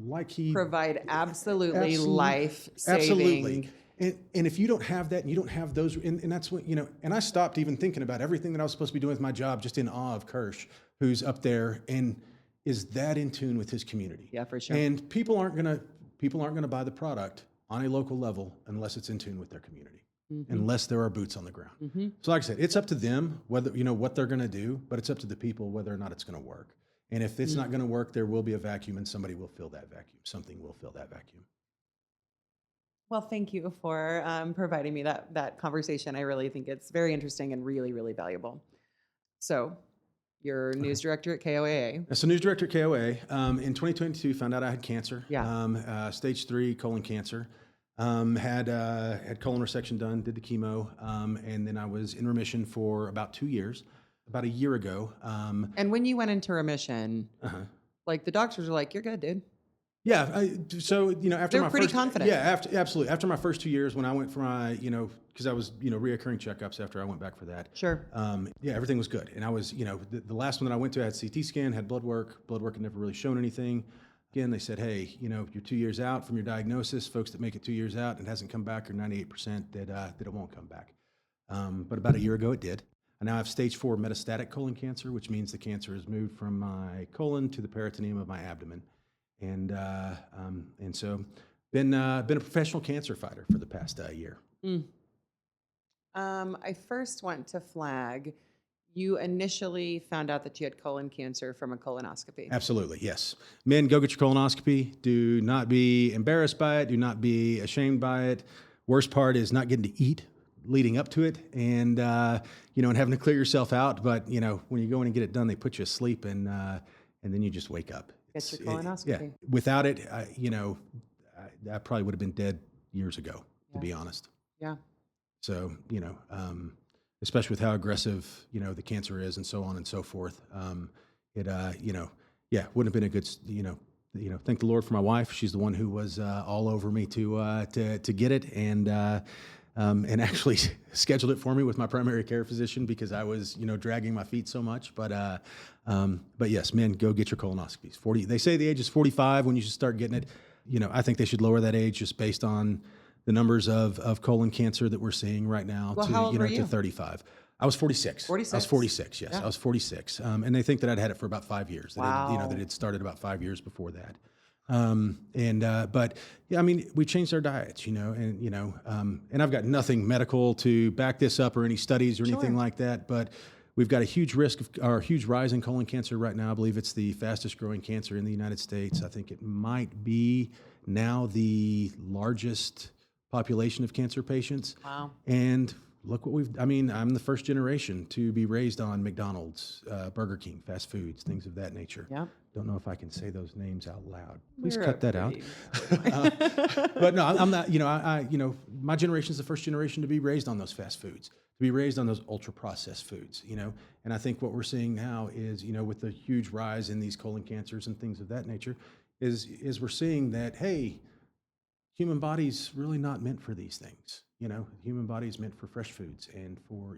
like he provide absolutely life-saving. Absolutely. And if you don't have that, and you don't have those, and that's what, and I stopped even thinking about everything that I was supposed to be doing with my job, just in awe of Kirsch, who's up there and is that in tune with his community. Yeah, for sure. And people aren't going to buy the product on a local level unless it's in tune with their community, unless there are boots on the ground. So like I said, it's up to them whether, what they're going to do, but it's up to the people whether or not it's going to work. And if it's not going to work, there will be a vacuum, and somebody will fill that vacuum. Something will fill that vacuum. Well, thank you for providing me that conversation. I really think it's very interesting and really, really valuable. So you're news director at KOAA. So news director at KOAA. In 2022, found out I had cancer. Yeah. Stage 3 colon cancer. Had colon resection done, did the chemo, and then I was in remission for about 2 years. About a year ago. And when you went into remission, like the doctors were like, "You're good, dude." Yeah. After they're pretty confident. Yeah, absolutely. After my first 2 years, when I went for my, because I was, reoccurring checkups after I went back for that. Sure. Everything was good. And I was, the last one that I went to, I had CT scan, had blood work. Blood work had never really shown anything. Again, they said, hey, you're 2 years out from your diagnosis. Folks that make it 2 years out and hasn't come back are 98% that it won't come back. But about a year ago, it did. I now have stage 4 metastatic colon cancer, which means the cancer has moved from my colon to the peritoneum of my abdomen. And so been a professional cancer fighter for the past year. I first want to flag, you initially found out that you had colon cancer from a colonoscopy. Absolutely, yes. Men, go get your colonoscopy. Do not be embarrassed by it. Do not be ashamed by it. Worst part is not getting to eat leading up to it, and and having to clear yourself out. But when you go in and get it done, they put you asleep, and then you just wake up. Get your colonoscopy. Without it, I probably would have been dead years ago, to be honest. Yeah. So especially with how aggressive the cancer is, and so on and so forth, it wouldn't have been a good thank the Lord for my wife. She's the one who was all over me to get it, and actually scheduled it for me with my primary care physician because I was, dragging my feet so much. But yes, men, go get your colonoscopies. 40. They say the age is 45 when you should start getting it. I think they should lower that age just based on the numbers of colon cancer that we're seeing right now to 35. I was 46. 46? I was 46, yes. Yeah. I was 46. And they think that I'd had it for about 5 years. Wow. That it started about 5 years before that. But yeah, we changed our diets, and I've got nothing medical to back this up or any studies or anything like that, but we've got a huge huge rise in colon cancer right now. I believe it's the fastest growing cancer in the United States. I think it might be now the largest population of cancer patients. Wow. And look what I'm the first generation to be raised on McDonald's, Burger King, fast foods, things of that nature. Yeah. Don't know if I can say those names out loud. Please cut that out. But no, I'm not, my generation is the first generation to be raised on those fast foods, be raised on those ultra processed foods, and I think what we're seeing now is, with the huge rise in these colon cancers and things of that nature, is we're seeing that, hey, human body's really not meant for these things. Human body's meant for fresh foods and for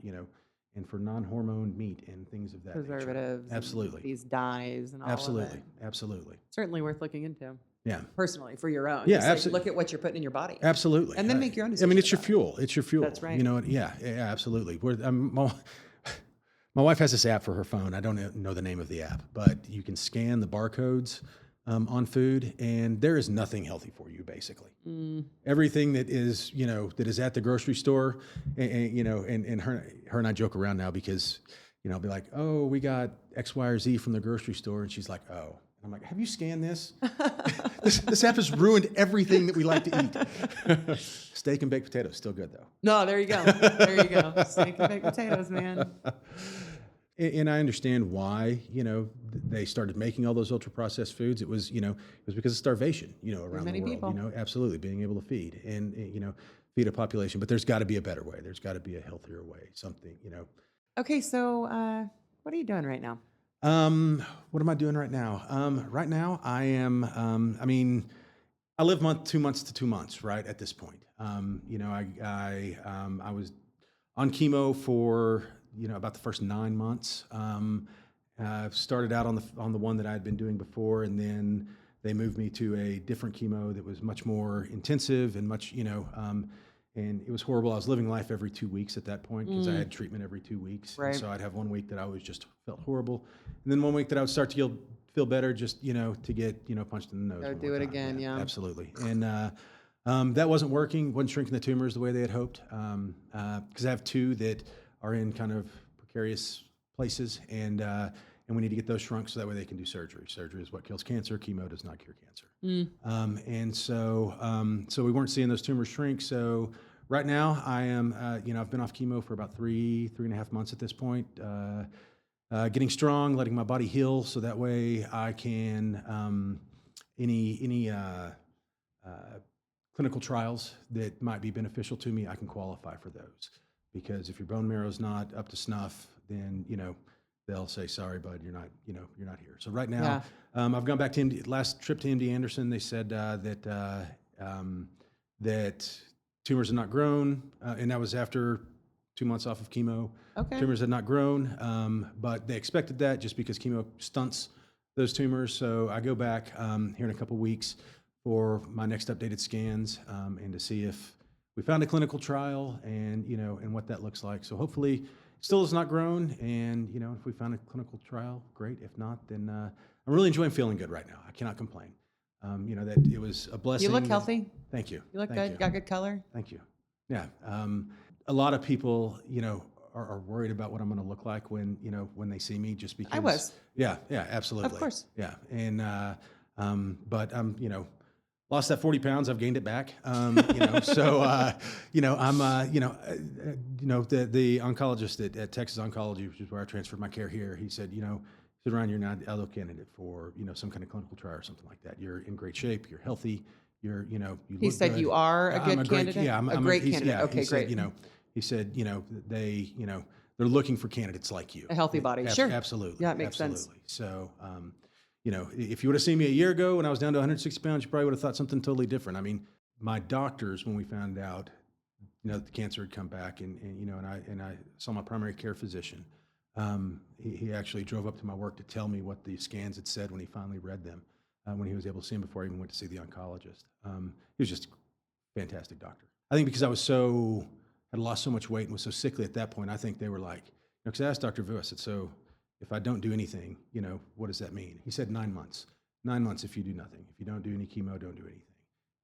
non-hormone meat and things of that preservatives, nature. Absolutely, and these dyes and all of it. Absolutely. Certainly worth looking into. Yeah. Personally, for your own. Yeah, absolutely. Look at what you're putting in your body. Absolutely. And then make your own decision. I mean, it's your fuel. It's your fuel. That's right. Yeah, absolutely. My wife has this app for her phone. I don't know the name of the app, but you can scan the barcodes on food, and there is nothing healthy for you, basically. Everything that is, that is at the grocery store, and her and I joke around now because, I'll be like, oh, we got X, Y, or Z from the grocery store, and she's like, oh. I'm like, have you scanned this? This app has ruined everything that we like to eat. Steak and baked potatoes, still good though. No, there you go. There you go. Steak and baked potatoes, man. And I understand why, they started making all those ultra processed foods. It was because of starvation, around many the world. people. Absolutely being able to feed and feed a population. But there's got to be a better way. There's got to be a healthier way. Something, Okay, so what are you doing right now? What am I doing right now? Right now I am, I live 2 months to 2 months, right? At this point, I was on chemo for, about the first 9 months. Started out on the one that I had been doing before, and then they moved me to a different chemo that was much more intensive and much, and it was horrible. I was living life every 2 weeks at that point because I had treatment every 2 weeks. Right. And so I'd have 1 week that I was just felt horrible. And then 1 week that I would start to feel better just, to get, punched in the nose. Go do it again, yeah. Absolutely. And that wasn't working, wasn't shrinking the tumors the way they had hoped. Because I have 2 that are in kind of precarious places, and we need to get those shrunk so that way they can do surgery. Surgery is what kills cancer. Chemo does not cure cancer. And so we weren't seeing those tumors shrink. So right now I am, I've been off chemo for about 3.5 months at this point, getting strong, letting my body heal so that way I can, any clinical trials that might be beneficial to me, I can qualify for those. Because if your bone marrow is not up to snuff, then, they'll say, sorry, bud, you're not here. So right now, I've gone back to last trip to MD Anderson. They said that tumors had not grown, and that was after 2 months off of chemo. Okay. Tumors had not grown, but they expected that just because chemo stunts those tumors. So I go back here in a couple weeks for my next updated scans and to see if we found a clinical trial and and what that looks like. So hopefully still has not grown, and if we found a clinical trial, great. If not, then I'm really enjoying feeling good right now. I cannot complain. That it was a blessing. You look healthy. Thank you. You look Thank good. you. Got good color. Thank you. Yeah. A lot of people, are worried about what I'm going to look like when they see me, just because. I was. Yeah. Yeah. Absolutely. Of course. Yeah. And but I'm lost that 40 pounds. I've gained it back. So, I'm, the oncologist at Texas Oncology, which is where I transferred my care here. He said, Ryan, you're not an ideal candidate for, some kind of clinical trial or something like that. You're in great shape. You're healthy. You He look said good. you are a good candidate? Yeah, I'm a a great candidate. Yeah, okay, he said, great. He said, they're looking for candidates like you. A healthy body. Sure. Absolutely. Yeah, it makes sense. So, if you would have seen me a year ago when I was down to 160 pounds, you probably would have thought something totally different. I mean, my doctors, when we found out, that the cancer had come back, and I saw my primary care physician. He actually drove up to my work to tell me what the scans had said when he finally read them, when he was able to see them before I even went to see the oncologist. He was just a fantastic doctor. I think because I had lost so much weight and was so sickly at that point, I think they were like, because I asked Dr. Vu, I said, so if I don't do anything, what does that mean? He said 9 months. 9 months if you do nothing. If you don't do any chemo, don't do anything.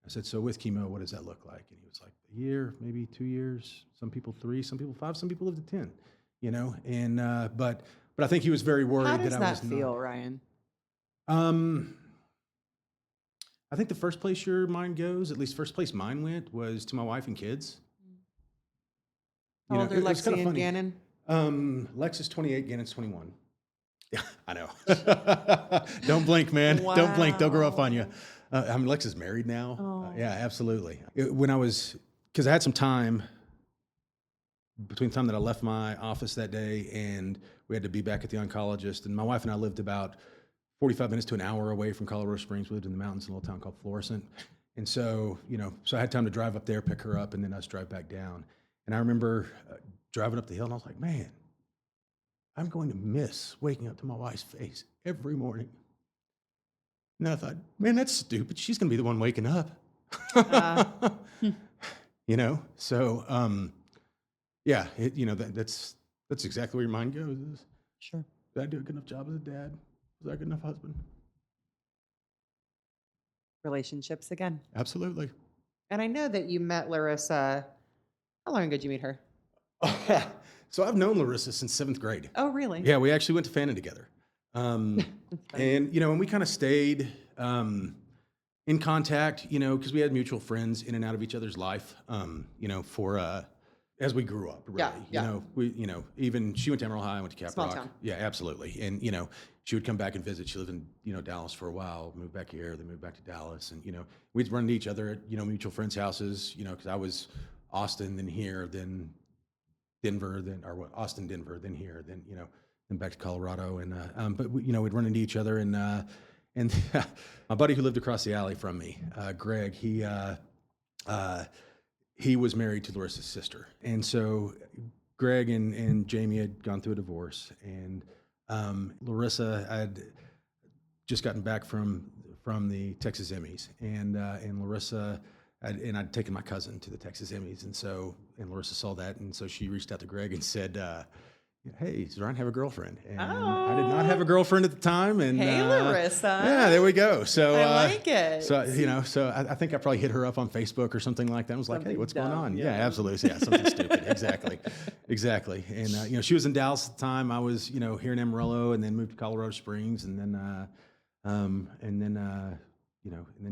I said, so with chemo, what does that look like? And he was like, a year, maybe 2 years, some people 3, some people 5, some people live to 10, and, but I think he was very worried that I was not. How does that feel, Ryan? I think the first place your mind goes, at least first place mine went, was to my wife and kids. How old are it was Lexi kinda and funny. Gannon? Lex is 28, Gannon's 21. Yeah, I know. Don't blink, man. Wow. Don't blink. They'll grow up on you. Lex is married now. Oh. Yeah, absolutely. When I was, because I had some time between the time that I left my office that day and we had to be back at the oncologist, and my wife and I lived about 45 minutes to an hour away from Colorado Springs. We lived in the mountains in a little town called Florissant. And so, so I had time to drive up there, pick her up, and then us drive back down. And I remember driving up the hill, and I was like, man, I'm going to miss waking up to my wife's face every morning. And I thought, man, that's stupid. She's going to be the one waking up. So, yeah, that's exactly where your mind goes. Sure. Did I do a good enough job as a dad? Was I a good enough husband? Relationships again. Absolutely. And I know that you met Larissa. How long ago did you meet her? So I've known Larissa since 7th grade. Oh, really? Yeah, we actually went to Fannin together. And we kind of stayed in contact, because we had mutual friends in and out of each other's life, for as we grew up, really. Yeah. Even she went to Emerald High, I went to Cap Small Rock. town. Yeah, absolutely. And, she would come back and visit. She lived in, Dallas for a while, moved back here, then moved back to Dallas. And, we'd run into each other at, mutual friends' houses, because I was Austin, then here, then Denver, Austin, Denver, then here, then back to Colorado. And, but we'd run into each other, and my buddy who lived across the alley from me, Greg, he was married to Larissa's sister. And so Greg and Jamie had gone through a divorce, and Larissa had just gotten back from the Texas Emmys, and Larissa I'd taken my cousin to the Texas Emmys, and Larissa saw that, and so she reached out to Greg and said, hey, does Ryan have a girlfriend? And I did not have a girlfriend at the time. And hey, Larissa. Yeah, there we go. So I like it. So I think I probably hit her up on Facebook or something like that. I was like, hey, what's going on? Yeah, absolutely. Yeah, something stupid. Exactly. And she was in Dallas at the time. I was here in Amarillo, and then moved to Colorado Springs, and then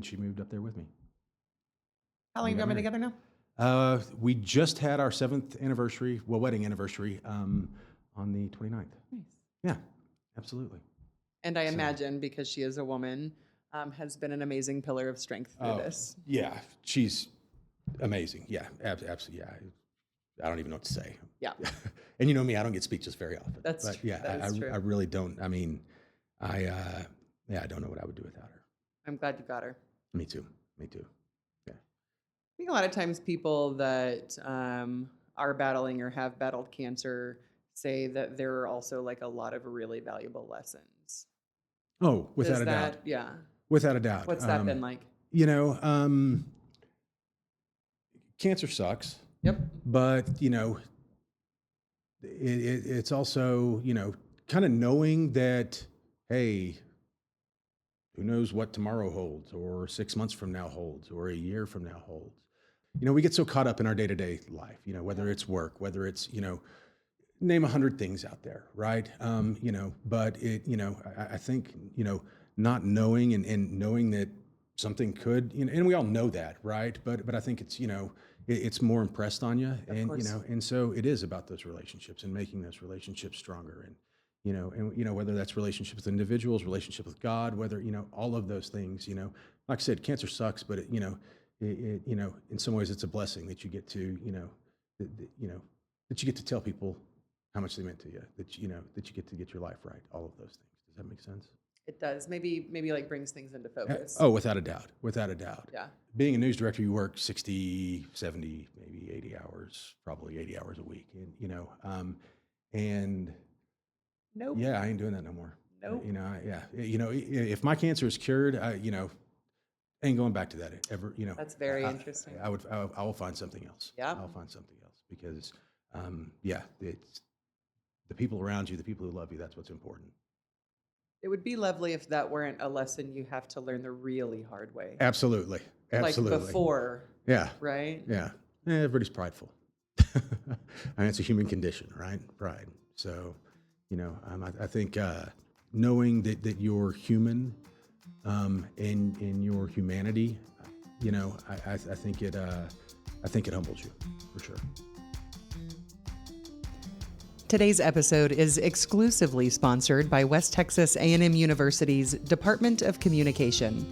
she moved up there with me. How long have you been together now? We just had our 7th anniversary, wedding anniversary, on the 29th. Nice. Yeah, absolutely. And I imagine, because she is a woman, has been an amazing pillar of strength through this. Yeah, she's amazing. Yeah, absolutely. Yeah, I don't even know what to say. Yeah. And you know me, I don't get speechless very often. That's true. Yeah, I really don't. I mean, I don't know what I would do without her. I'm glad you got her. Me too. Yeah. I think a lot of times people that are battling or have battled cancer say that there are also like a lot of really valuable lessons. Oh, without a doubt. Yeah. Without a doubt. What's that been like? Cancer sucks. Yep. But, it's also, kind of knowing that, hey, who knows what tomorrow holds, or 6 months from now holds, or a year from now holds. We get so caught up in our day-to-day life, whether it's work, whether it's, name 100 things out there, right? But I think, not knowing and knowing that something could, and we all know that, right? But I think it's, it's more impressed on you, and and so it is about those relationships and making those relationships stronger, and whether that's relationships with individuals, relationship with God, whether all of those things, like I said, cancer sucks, but it, in some ways it's a blessing that you get to, that you get to tell people how much they meant to you, that you get to get your life right, all of those things. Does that make sense? It does. Maybe like brings things into focus. Oh, without a doubt. Yeah. Being a news director, you work 60, 70, maybe 80 hours, probably 80 hours a week. And, and nope. Yeah, I ain't doing that no more. Nope. If my cancer is cured, I ain't going back to that ever, That's very interesting. I will find something else. Yeah. I'll find something else because, it's the people around you, the people who love you, that's what's important. It would be lovely if that weren't a lesson you have to learn the really hard way. Absolutely. Like before. Yeah. Right? Yeah. Everybody's prideful. I mean, it's a human condition, right? Pride. So, I think knowing that you're human in your humanity, I think it humbles you for sure. Today's episode is exclusively sponsored by West Texas A&M University's Department of Communication.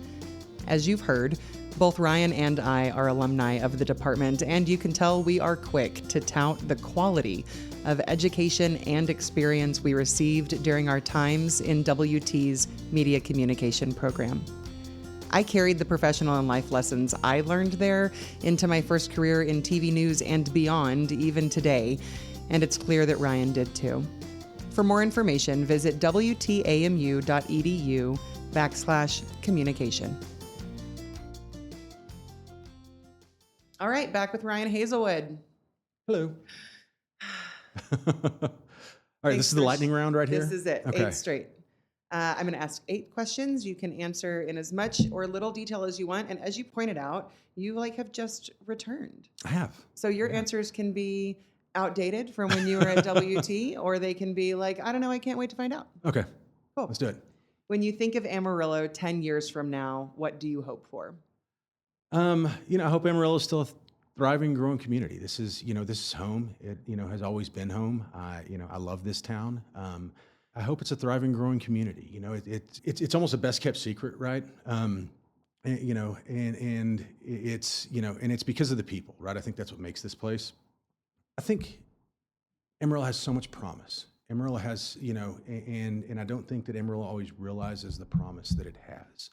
As you've heard, Both Ryan and I are alumni of the department, and you can tell we are quick to tout the quality of education and experience we received during our times in WT's media communication program. I carried the professional and life lessons I learned there into my first career in TV news and beyond, even today, and it's clear that Ryan did too. For more information, visit wtamu.edu/communication. All right, back with Ryan Hazelwood. Hello. All right, this is the lightning round right here? This is it, Okay. 8 straight. I'm going to ask 8 questions. You can answer in as much or little detail as you want. And as you pointed out, you have just returned. I have. So your answers can be outdated from when you were at WT, or they can be I don't know, I can't wait to find out. Okay. Cool. Let's do it. When you think of Amarillo 10 years from now, what do you hope for? I hope Amarillo is still a thriving, growing community. This is home. It, has always been home. I love this town. I hope it's a thriving, growing community. It's almost a best kept secret, right? And it's because of the people, right? I think that's what makes this place. I think Amarillo has so much promise. Amarillo has, and I don't think that Amarillo always realizes the promise that it has.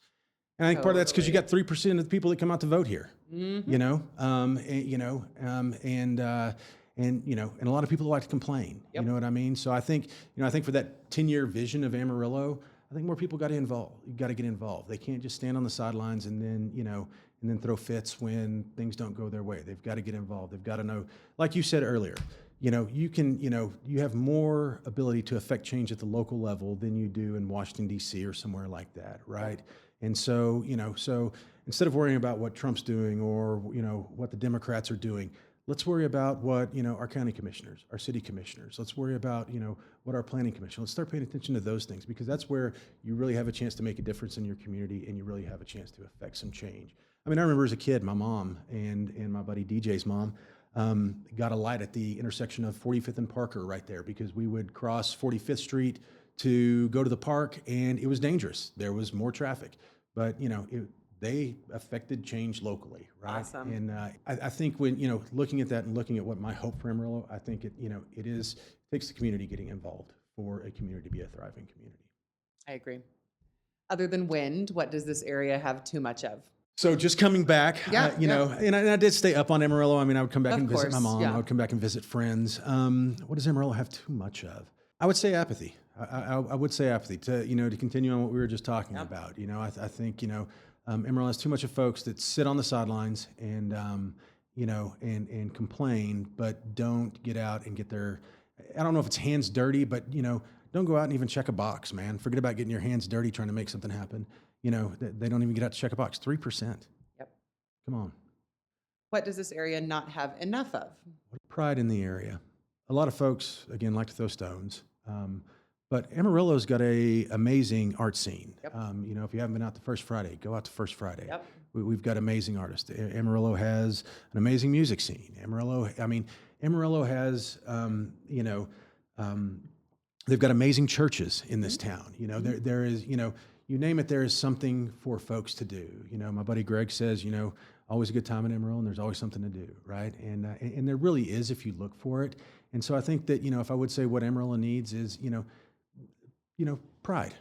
And I think part of that's because you got 3% of the people that come out to vote here. Mm-hmm. And a lot of people like to complain. Yep. You know what I mean? So I think for that 10-year vision of Amarillo, I think more people got to involve. You got to get involved. They can't just stand on the sidelines and then throw fits when things don't go their way. They've got to get involved. They've got to know, like you said earlier, you have more ability to affect change at the local level than you do in Washington, D.C. or somewhere like that, right? And so, so instead of worrying about what Trump's doing or, what the Democrats are doing, let's worry about what, our county commissioners, our city commissioners, let's worry about, what our planning commission, let's start paying attention to those things, because that's where you really have a chance to make a difference in your community and you really have a chance to affect some change. I mean, I remember as a kid, my mom and my buddy DJ's mom got a light at the intersection of 45th and Parker right there, because we would cross 45th Street to go to the park and it was dangerous. There was more traffic, but they affected change locally, right? Awesome. And I think when, looking at that and looking at what my hope for Amarillo, I think it takes the community getting involved for a community to be a thriving community. I agree. Other than wind, what does this area have too much of? So just coming back, and I did stay up on Amarillo. I mean, I would come back and visit my mom. Yeah. I would come back and visit friends. What does Amarillo have too much of? I would say apathy. I would say apathy to continue on what we were just talking about. I think Amarillo has too much of folks that sit on the sidelines and and complain, but don't get out and get their, I don't know if it's hands dirty, but don't go out and even check a box, man. Forget about getting your hands dirty trying to make something happen. They don't even get out to check a box. 3%. Yep. Come on. What does this area not have enough of? Pride in the area. A lot of folks, again, like to throw stones. But Amarillo's got a amazing art scene. Yep. If you haven't been out to First Friday, go out to First Friday. Yep. We've got amazing artists. Amarillo has an amazing music scene. Amarillo has, they've got amazing churches in this town. There is, you name it, there is something for folks to do. My buddy Greg says, always a good time in Amarillo, and there's always something to do, right? And there really is if you look for it. And so I think that, if I would say what Amarillo needs is, pride,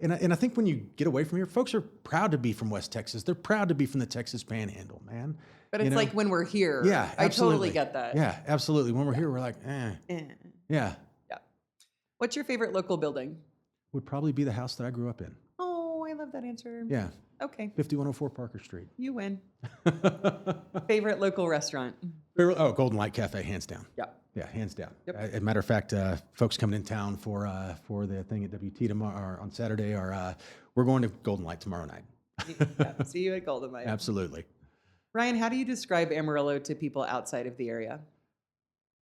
and I think when you get away from here, folks are proud to be from West Texas. They're proud to be from the Texas Panhandle, man. But it's like when we're here. Yeah, absolutely. I totally get that. Yeah, absolutely. When we're here, we're like, Yeah. Yeah. What's your favorite local building? Would probably be the house that I grew up in. Oh, I love that answer. Yeah. Okay. 5104 Parker Street. You win. Favorite local restaurant? Golden Light Cafe, hands down. Yeah, hands down. Yep. As a matter of fact, folks coming in town for the thing at WT tomorrow or on Saturday we're going to Golden Light tomorrow night. Yeah, see you at Golden Light. Absolutely. Ryan, how do you describe Amarillo to people outside of the area?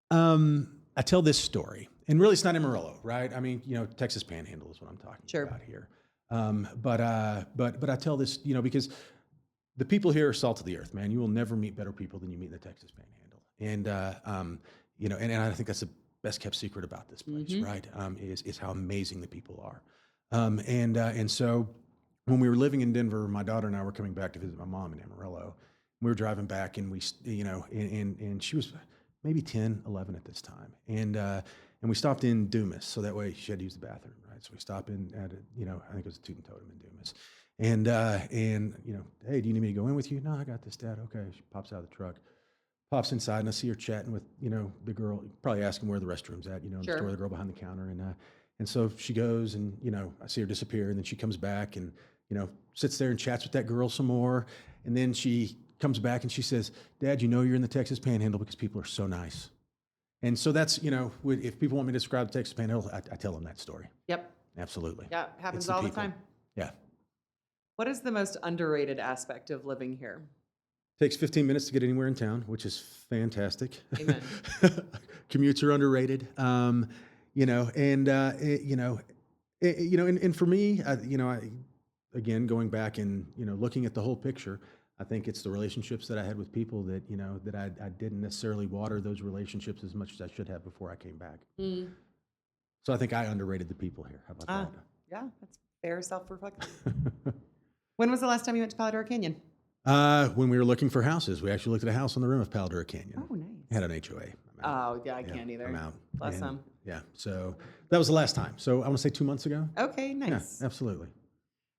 I tell this story, and really it's not Amarillo, right? I mean, Texas Panhandle is what I'm talking about here. But I tell this, because the people here are salt of the earth, man. You will never meet better people than you meet in the Texas Panhandle. And, and I think that's the best kept secret about this place, right? Is how amazing the people are. And so when we were living in Denver, my daughter and I were coming back to visit my mom in Amarillo. We were driving back, and and she was maybe 10, 11 at this time. And we stopped in Dumas, so that way she had to use the bathroom, right? So we stopped in at I think it was a Toot and Totem in Dumas. And hey, do you need me to go in with you? No, I got this, Dad. Okay. She pops out of the truck, pops inside, and I see her chatting with, the girl, probably asking where the restroom's at, in the store, the girl behind the counter. And so she goes, and, I see her disappear, and then she comes back and, sits there and chats with that girl some more. And then she comes back and she says, Dad, you're in the Texas Panhandle because people are so nice. And so that's, if people want me to describe the Texas Panhandle, I tell them that story. Yep. Absolutely. Yeah, it happens all the time. Yeah. What is the most underrated aspect of living here? Takes 15 minutes to get anywhere in town, which is fantastic. Amen. Commutes are underrated. And for me, again, going back and, looking at the whole picture, I think it's the relationships that I had with people that, that I didn't necessarily water those relationships as much as I should have before I came back. Mm. So I think I underrated the people here. How about that? Yeah, that's fair self-reflection. When was the last time you went to Palo Duro Canyon? When we were looking for houses. We actually looked at a house on the rim of Palo Duro Canyon. Oh, nice. Had an HOA. Oh, yeah, I can't either. I'm out. Bless them. Yeah, so that was the last time. So I want to say 2 months ago. Okay, nice. Yeah, absolutely.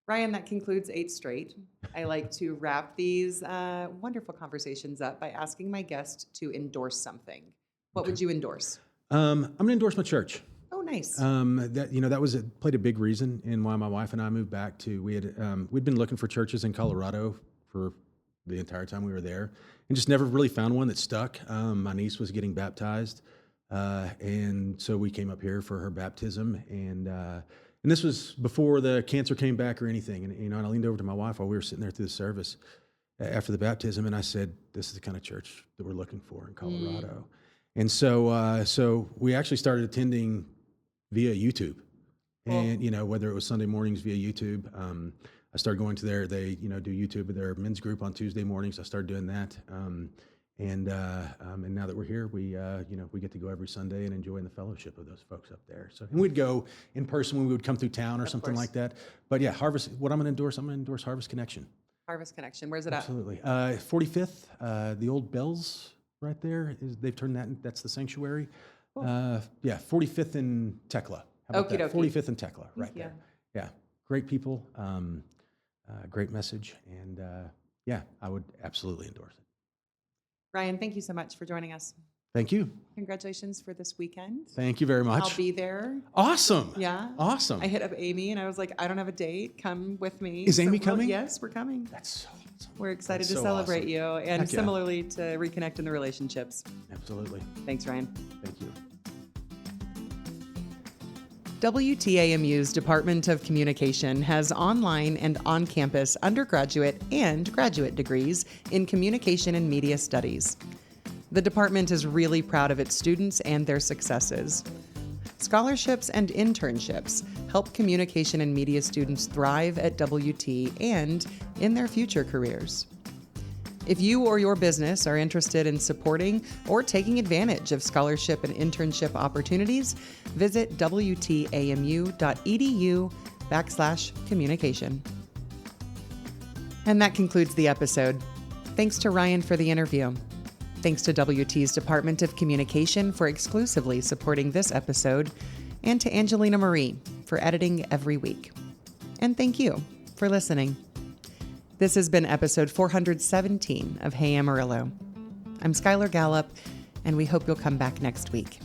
Ryan, that concludes 8 Straight. I like to wrap these wonderful conversations up by asking my guest to endorse something. What would you endorse? I'm going to endorse my church. Oh, nice. That played a big reason in why my wife and I moved back to. We'd been looking for churches in Colorado for the entire time we were there, and just never really found one that stuck. My niece was getting baptized, and so we came up here for her baptism, and this was before the cancer came back or anything. And I leaned over to my wife while we were sitting there through the service after the baptism, and I said, "This is the kind of church that we're looking for in Colorado." And so we actually started attending via YouTube, and whether it was Sunday mornings via YouTube, I started going to they do YouTube with their men's group on Tuesday mornings. I started doing that, and now that we're here, we get to go every Sunday and enjoy the fellowship of those folks up there. So, and we'd go in person when we would come through town or something like that. But yeah, Harvest. What I'm going to endorse Harvest Connection. Harvest Connection. Where's it at? Absolutely. 45th, the old Bells right there. They've turned that. That's the sanctuary. Cool. 45th and Tekla. How about that? 45th and Tekla, right there. Yeah, great people, great message, and I would absolutely endorse it. Ryan, thank you so much for joining us. Thank you. Congratulations for this weekend. Thank you very much. I'll be there. Awesome. Yeah. Awesome. I hit up Amy and I was like, I don't have a date. Come with me. Is Amy coming? Yes, we're coming. That's so awesome. We're excited to celebrate you and similarly to reconnect in the relationships. Absolutely. Thanks, Ryan. Thank you. WTAMU's Department of Communication has online and on-campus undergraduate and graduate degrees in Communication and Media Studies. The department is really proud of its students and their successes. Scholarships and internships help communication and media students thrive at WT and in their future careers. If you or your business are interested in supporting or taking advantage of scholarship and internship opportunities, visit wtamu.edu/communication. And that concludes the episode. Thanks to Ryan for the interview. Thanks to WT's Department of Communication for exclusively supporting this episode, and to Angelina Marie for editing every week. And thank you for listening. This has been episode 417 of Hey Amarillo. I'm Skylar Gallup, and we hope you'll come back next week.